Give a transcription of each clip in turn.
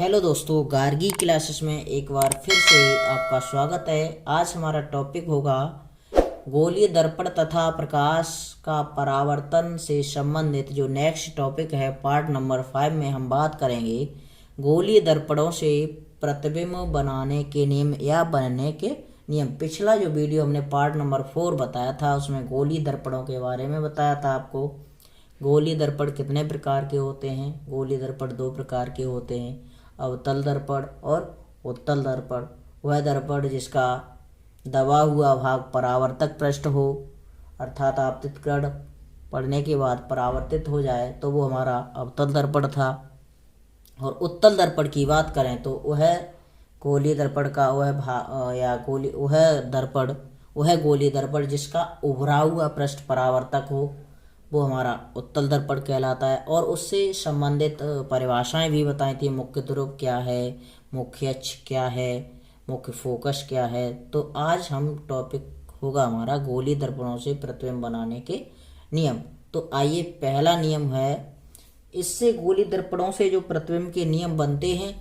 Hello दोस्तों, Gargi classes में एक बार फिर से आपका स्वागत है। आज हमारा टॉपिक होगा गोलीय दर्पण तथा प्रकाश का परावर्तन से संबंधित। जो नेक्स्ट टॉपिक है पार्ट नंबर 5 में हम बात करेंगे गोलीय दर्पणों से प्रतिबिंब बनाने के नियम या बनने के नियम। पिछला जो वीडियो हमने पार्ट नंबर 4 बताया था उसमें गोलीय दर्पणों के बारे में बताया था आपको। गोलीय दर्पण कितने प्रकार के होते हैं? गोलीय दर्पण 2 प्रकार के होते हैं, अवतल दर्पण और उत्तल दर्पण। वह दर्पण जिसका दबा हुआ भाग परावर्तक पृष्ठ हो, अर्थात आपतित किरण पड़ने के बाद परावर्तित हो जाए, तो वो हमारा अवतल दर्पण था। और उत्तल दर्पण की बात करें तो वह गोलीय दर्पण का वह गोलीय दर्पण जिसका उभरा हुआ पृष्ठ परावर्तक हो, वो हमारा उत्तल दर्पण कहलाता है। और उससे संबंधित परिभाषाएं भी बताई थी। मुख्य ध्रुव क्या है, मुख्य अक्ष क्या है, मुख्य फोकस क्या है। तो आज हम टॉपिक होगा हमारा गोलीय दर्पणों से प्रतिबिंब बनाने के नियम। तो आइए, पहला नियम है, इससे गोलीय दर्पणों से जो प्रतिबिंब के नियम बनते हैं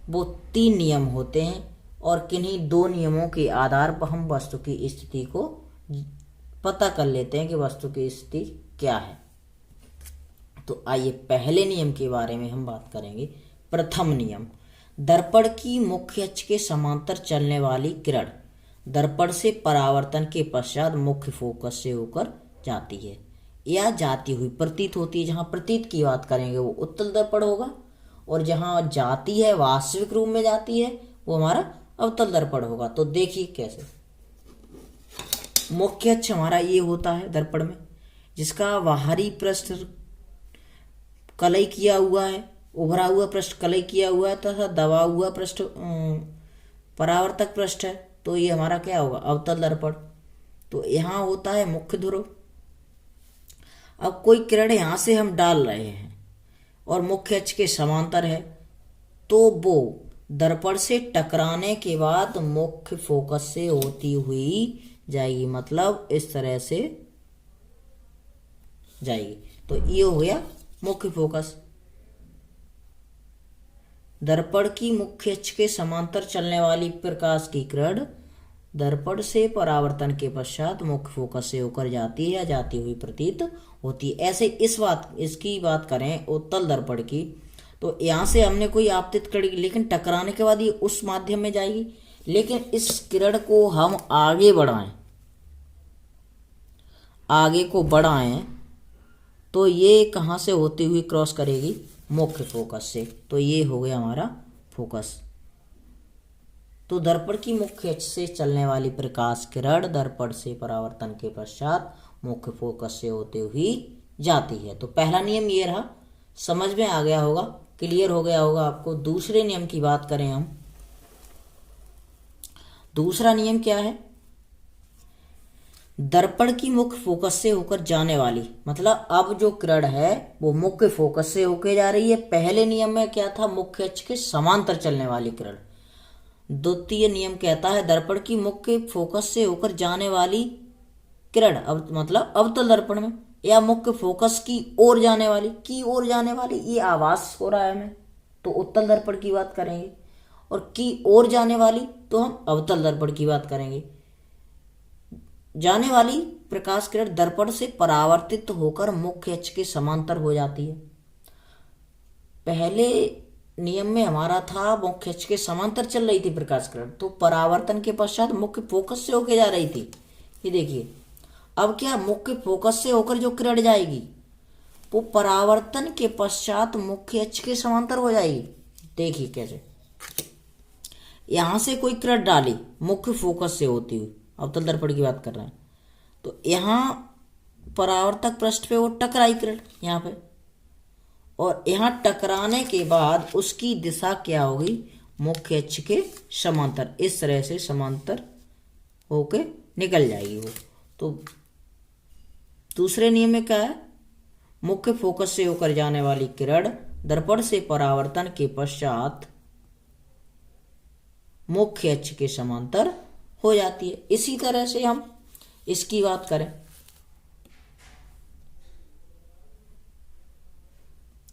वो 3 नियम होते हैं, और किन्हीं 2 नियमों के आधार पर हम वस्तु की स्थिति को पता कर लेते हैं कि वस्तु की स्थिति क्या है। तो आइए पहले नियम के बारे में हम बात करेंगे। प्रथम नियम, दर्पण की मुख्य अक्ष के समांतर चलने वाली किरण दर्पण से परावर्तन के पश्चात मुख्य फोकस से होकर जाती है या जाती हुई प्रतीत होती है। जहाँ प्रतीत की बात करेंगे वो उत्तल दर्पण होगा, और जहाँ जाती है, वास्तविक रूप में जाती है, वो हमारा अवतल दर्पण होगा। तो देखिए कैसे। मुख्य अक्ष हमारा ये होता है दर्पण में, जिसका बाहरी पृष्ठ कलई किया हुआ है, उभरा हुआ पृष्ठ कलई किया हुआ है, तथा दबा हुआ पृष्ठ परावर्तक पृष्ठ है। तो ये हमारा क्या होगा? अवतल दर्पण। तो यहाँ होता है मुख्य ध्रुव। अब कोई किरण यहाँ से हम डाल रहे हैं और मुख्य अक्ष के समांतर है, तो वो दर्पण से टकराने के बाद मुख्य फोकस से होती हुई जाएगी, मतलब इस तरह से जाएगी। तो ये हो गया मुख्य फोकस। दर्पण की मुख्य अक्ष के समांतर चलने वाली प्रकाश की किरण दर्पण से परावर्तन के पश्चात मुख्य फोकस से होकर जाती है या जाती हुई प्रतीत होती है। ऐसे इसकी बात करें उत्तल दर्पण की, तो यहाँ से हमने कोई आपतित किरण, लेकिन टकराने के बाद ये उस माध्यम में जाएगी। लेकिन इस किरण को हम आगे बढ़ाएं तो ये कहाँ से होती हुई क्रॉस करेगी? मुख्य फोकस से। तो ये हो गया हमारा फोकस। तो दर्पण की मुख्य अक्ष से चलने वाली प्रकाश किरण दर्पण से परावर्तन के पश्चात मुख्य फोकस से होते हुई जाती है। तो पहला नियम ये रहा, समझ में आ गया होगा, क्लियर हो गया होगा आपको। दूसरे नियम की बात करें हम, दूसरा नियम क्या है? दर्पण की मुख्य फोकस से होकर जाने वाली, मतलब अब जो किरण है वो मुख्य फोकस से होकर जा रही है। पहले नियम में क्या था? मुख्य अक्ष के समांतर चलने वाली किरण। द्वितीय नियम कहता है दर्पण की मुख्य फोकस से होकर जाने वाली किरण, अब मतलब अवतल दर्पण में, या मुख्य फोकस की ओर जाने वाली, ये आभास हो रहा है हमें, तो उत्तल दर्पण की बात करेंगे। और की ओर जाने वाली तो हम अवतल दर्पण की बात करेंगे। जाने वाली प्रकाश किरण दर्पण से परावर्तित होकर मुख्य अक्ष के समांतर हो जाती है। पहले नियम में हमारा था मुख्य अक्ष के समांतर चल रही थी प्रकाश किरण, तो परावर्तन के पश्चात मुख्य फोकस से होकर जा रही थी। ये देखिए, अब क्या मुख्य फोकस से होकर जो किरण जाएगी वो परावर्तन के पश्चात मुख्य अक्ष के समांतर हो जाएगी। देखिए कैसे। यहां से कोई किरण डाली मुख्य फोकस से होती हुई, अवतल दर्पण की बात कर रहे हैं, तो यहाँ परावर्तक पृष्ठ पे वो टकराई किरण यहाँ पे, और यहाँ टकराने के बाद उसकी दिशा क्या होगी? मुख्य अक्ष के समांतर, इस तरह से समांतर होके निकल जाएगी वो। तो दूसरे नियम में क्या है? मुख्य फोकस से होकर जाने वाली किरण दर्पण से परावर्तन के पश्चात मुख्य अक्ष के समांतर हो जाती है। इसी तरह से हम इसकी बात करें,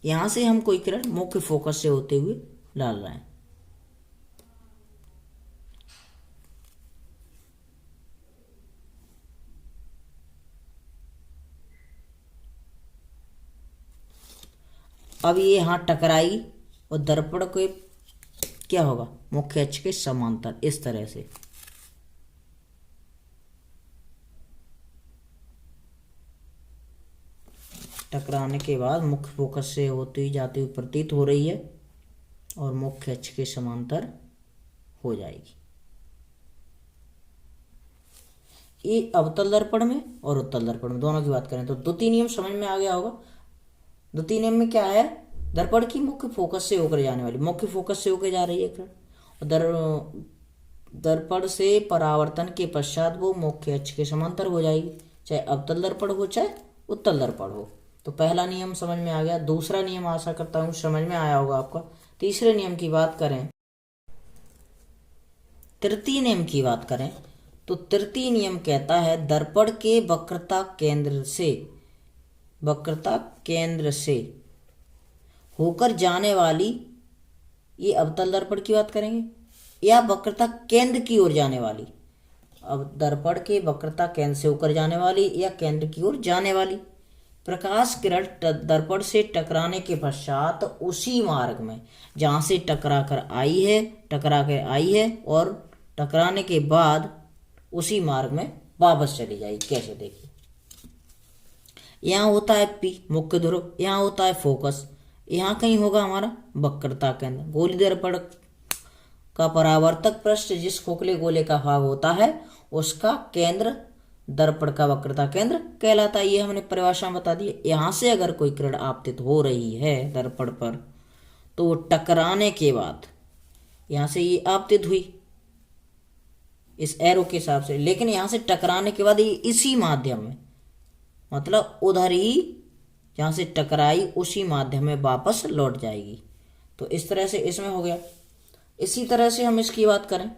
यहां से हम कोई किरण मुख्य फोकस से होते हुए डाल रहे हैं। अब ये यहाँ टकराई और दर्पण के क्या होगा, मुख्य अक्ष के समांतर, इस तरह से। टकराने के बाद मुख्य फोकस से होती जाती हुई प्रतीत हो रही है और मुख्य अक्ष के समांतर हो जाएगी। ये अवतल दर्पण में और उत्तल दर्पण में दोनों की बात करें तो द्वितीय नियम समझ में आ गया होगा। द्वितीय नियम में क्या है, दर्पण की मुख्य फोकस से होकर जाने वाली, मुख्य फोकस से होकर जा रही है किरण, दर्पण से परावर्तन के पश्चात वो मुख्य अक्ष के समांतर हो जाएगी, चाहे अवतल दर्पण हो चाहे उत्तल दर्पण हो। तो पहला नियम समझ में आ गया। दूसरा नियम आशा करता हूँ समझ में आया होगा आपका। तीसरे नियम की बात करें, तृतीय नियम की बात करें तो तृतीय नियम कहता है दर्पण के वक्रता केंद्र से होकर जाने वाली, ये अवतल दर्पण की बात करेंगे, या वक्रता केंद्र की ओर जाने वाली। अब दर्पण के वक्रता केंद्र से होकर जाने वाली या केंद्र की ओर जाने वाली प्रकाश किरण दर्पण से टकराने के पश्चात उसी मार्ग में जहां से टकरा कर आई है और टकराने के बाद उसी मार्ग में वापस चली जाएगी। कैसे, देखिए, यहाँ होता है P मुख्य ध्रुव, यहाँ होता है फोकस, यहाँ कहीं होगा हमारा वक्रता केंद्र। गोली दर्पण का परावर्तक पृष्ठ जिस खोखले गोले का भाग होता है उसका केंद्र दर्पण का वक्रता केंद्र कहलाता है। ये हमने परिभाषा बता दी। यहाँ से अगर कोई किरण आपतित हो रही है दर्पण पर तो वो टकराने के बाद, यहाँ से ये आपतित हुई इस एरो के हिसाब से, लेकिन यहाँ से टकराने के बाद ये इसी माध्यम में, मतलब उधर ही जहाँ से टकराई उसी माध्यम में वापस लौट जाएगी। तो इस तरह से इसमें हो गया। इसी तरह से हम इसकी बात करें,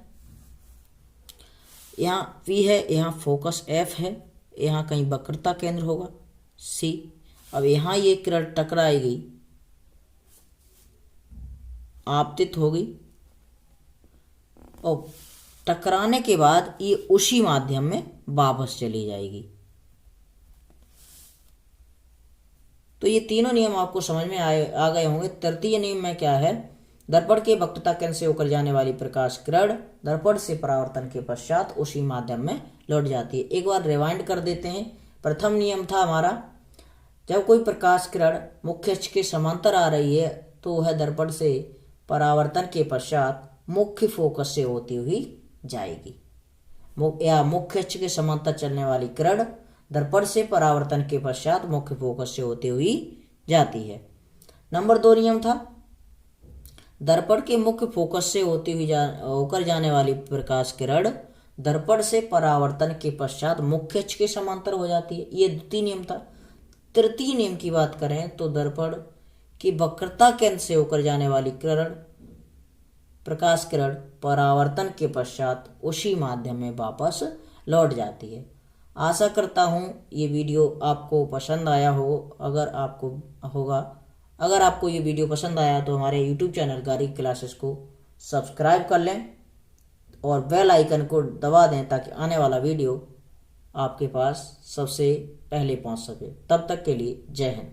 यहाँ P है, यहाँ फोकस F है, यहाँ कहीं वक्रता केंद्र होगा C। अब यहाँ ये किरण टकराई गई, आपतित हो गई और टकराने के बाद ये उसी माध्यम में वापस चली जाएगी। तो ये तीनों नियम आपको समझ में आ गए होंगे। तृतीय नियम में क्या है, दर्पण के वक्रता केंद्र से होकर जाने वाली प्रकाश किरण दर्पण से परावर्तन के पश्चात उसी माध्यम में लौट जाती है। एक बार रिवाइंड कर देते हैं। प्रथम नियम था हमारा, जब कोई प्रकाश किरण मुख्य अक्ष के समांतर आ रही है तो वह दर्पण से परावर्तन के पश्चात मुख्य फोकस से होती हुई जाएगी, या मुख्य अक्ष के समांतर चलने वाली किरण दर्पण से परावर्तन के पश्चात मुख्य फोकस से होती हुई जाती है। नंबर 2 नियम था, दर्पण के मुख्य फोकस से होती हुई होकर जाने वाली प्रकाश किरण दर्पण से परावर्तन के पश्चात मुख्य अक्ष के समांतर हो जाती है। ये द्वितीय नियम था। तृतीय नियम की बात करें तो दर्पण की वक्रता केंद्र से होकर जाने वाली प्रकाश किरण परावर्तन के पश्चात उसी माध्यम में वापस लौट जाती है। आशा करता हूँ ये वीडियो आपको पसंद आया हो। अगर आपको ये वीडियो पसंद आया तो हमारे YouTube चैनल गार्गी क्लासेस को सब्सक्राइब कर लें और बेल आइकन को दबा दें ताकि आने वाला वीडियो आपके पास सबसे पहले पहुंच सके। तब तक के लिए जय हिंद।